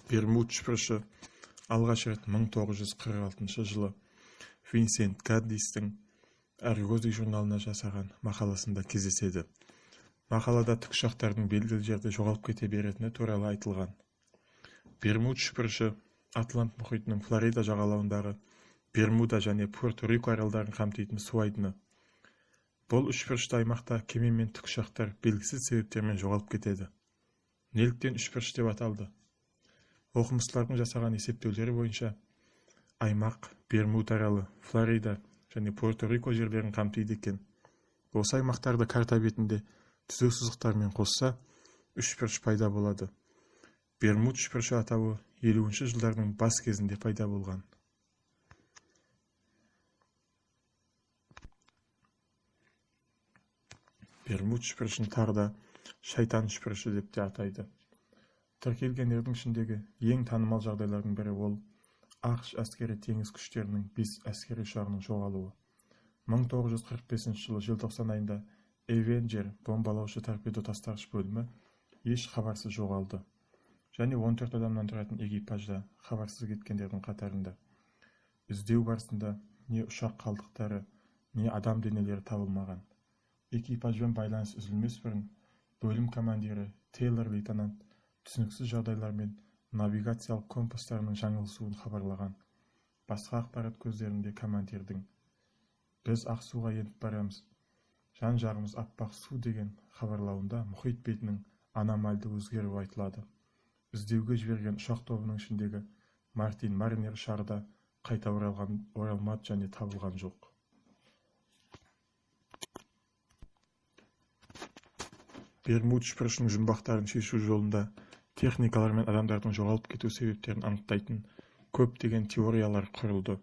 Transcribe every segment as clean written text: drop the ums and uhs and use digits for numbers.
Бермуд үшбұрышы алғаш рет 1946 жылы Винсент Гаддистің Аргози журналына жасаған мақаласында кездеседі. Мақалада тікұшақтардың белгілі жерде жоғалып кете беретіні туралы айтылған. Бермуд үшбұрышы Атлант мұхитының Флорида жағалауындағы Бермуда және Пуэрто-Рико аралдарын қамтитын су айдыны. Бұл үшбұрышты аймақта кеме мен тікұшақтар белгісіз себептермен жоғалып кетеді. Неліктен үшбұрыш деп аталды? Оқымыстылардың жасаған есептеулері бойынша аймақ Бермуд аралы, Флорида және Пуэрто-Рико жерлерін қамтиды екен. Осы аймақтарды карта бетінде түзу сызықтармен қосса, үшбұрыш пайда болады. Бермуд үшбұрышы атауы 50-ші жылдардың бас кезінде пайда болған. Бермуд үшбұрышын тағы да шайтан үшбұрышы деп те атайды. Тіркелгендердің ішіндегі ең танымал жағдайлардың бірі ол ақш әскери теңіз күштерінің 5 әскери ұшағының жоғалуы. 1945 жылы желтоқсан айында Эвенджер бомбалаушы торпедо тастағыш бөлімі еш хабарсыз жоғалды. Және 14 адамнан тұратын экипажда хабарсыз кеткендердің қатарында. Іздеу барысында не ұшақ қалдықтары, не адам денелері табылмаған. Экипажбен байланыс үзілмес бұрын бөлім командирі Тейлор лейтенант түсініксіз жағдайлар мен навигациялық компастарының жаңылысуын хабарлаған. Басқа ақпарат көздерінде командирдің «Біз Ақсуға еніп барамыз, жан жағымыз аппақ су» деген хабарлауында мұхит бетінің аномальды өзгеруі айтылады. Іздеуге жіберген ұшақ тобының ішіндегі Мартин Маринер ұшағы да қайта оралмады және табылған жоқ. Бермуд үшбұрышының жұмбақтарын шешу жолында техникалар мен адамдардың жоғалып кету себептерін анықтайтын көптеген теориялар құрылды.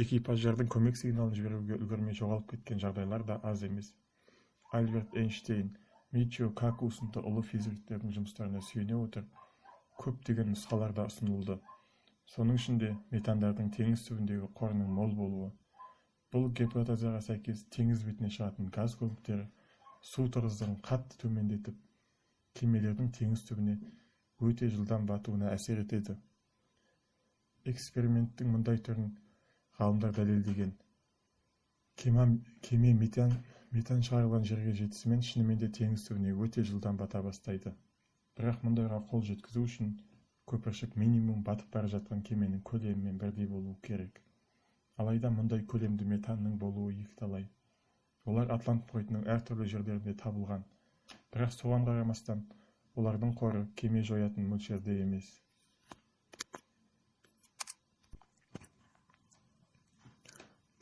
Экипаждардың көмек сигналын жіберуге үлгермей жоғалып кеткен жағдайлар да аз емес. Альберт Эйнштейн, Мичио Каку сынды ұлы физиктердің жұмыстарына сүйене отырып, көптеген нұсқалар да ұсынылды. Соның ішінде метандардың теңіз түбіндегі қорының мол болуы. Бұл гипотезаға сәйкес теңіз бетіне шығатын газ көбіктері су тығыздығын қатты төмендетіп, кемелердің теңіз түбіне өте жылдам батуына әсер етеді. Эксперименттің мұндай түрін ғалымдар дәлелдеген. Кеме метан шығарылған жерге жетісімен шынымен де теңіз түбіне өте жылдам бата бастайды. Бірақ мұндайға қол жеткізу үшін көпіршік минимум батып бара жатқан кеменің көлемімен бірдей болуы керек. Алайда мұндай көлемді метанның болуы екіталай. Олар Атлант мұхитының әртүрлі жерлерінде табылған. Бірақ соған қарамастан олардың қоры кеме жоятын мөлшерде емес.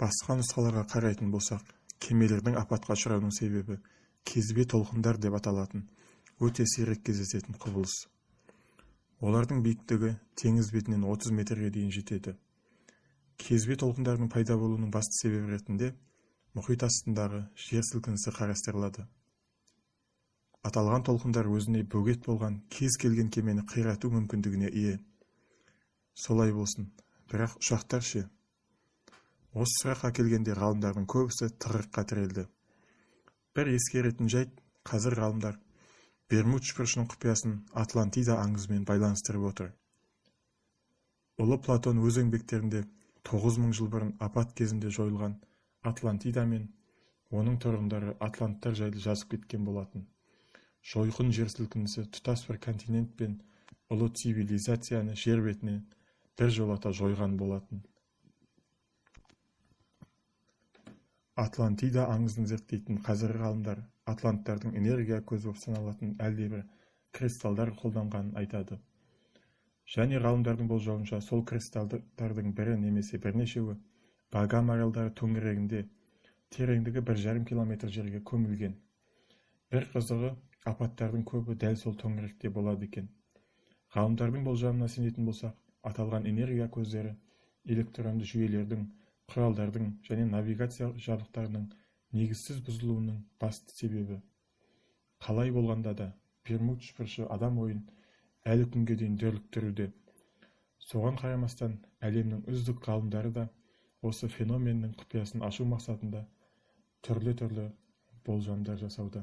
Басқа нұсқаларға қарайтын болсақ, кемелердің апатқа ұшырауының себебі кезбе толқындар деп аталатын өте сирек кездесетін құбылыс. Олардың биіктігі теңіз бетінен 30 метрге дейін жетеді. Кезбе толқындарының пайда болуының басты себебі ретінде мұхит астындағы жер сілкінісі қарастырылады. Аталған толқындар өзіне бөгет болған кез келген кемені қирату мүмкіндігіне ие. Солай болсын, бірақ ұшақтар ше? Осы сұраққа келгенде ғалымдардың көбісі тығырыққа тірелді. Бір ескеретін жайт, қазір ғалымдар Бермуд үшбұрышының құпиясын Атлантида аңызымен байланыстырып отыр. Ұлы Платон өз еңбектерінде 9000 жыл бұрын апат кезінде жойылған Атлантида мен оның тұрғындары атланттар жайлы жазып кеткен болатын. Жойқын жер сілкінісі тұтас бір континент пен ұлы цивилизацияны жер бетінен бір жолата жойған болатын. Атлантида аңызын зерттейтін қазіргі ғалымдар атланттардың энергия көзі болып саналатын әлдебір кристалдар қолданғанын айтады. Және ғалымдардың болжауынша сол кристалдардың бірі немесе бірнешеуі Багам аралдары төңірегінде тереңдігі 1,5 километр жерге көмілген. Бір қызығы, апаттардың көбі дәл сол төңіректе болады екен. Ғалымдардың болжамына сенетін болсақ, аталған энергия көздері электронды жүйелердің, құралдардың және навигация жабдықтарының негізсіз бұзылуының басты себебі. Қалай болғанда да, Бермуд үшбұрышы адам ойын әлі күнге дейін дүрліктіруде. Соған қарамастан, әлемнің үздік ғалымдары да осы феноменнің құпиясын ашу мақсатында түрлі болжамдар жасауда.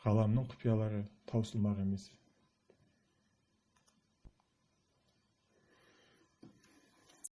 Ғаламның құпиялары таусылмақ емес.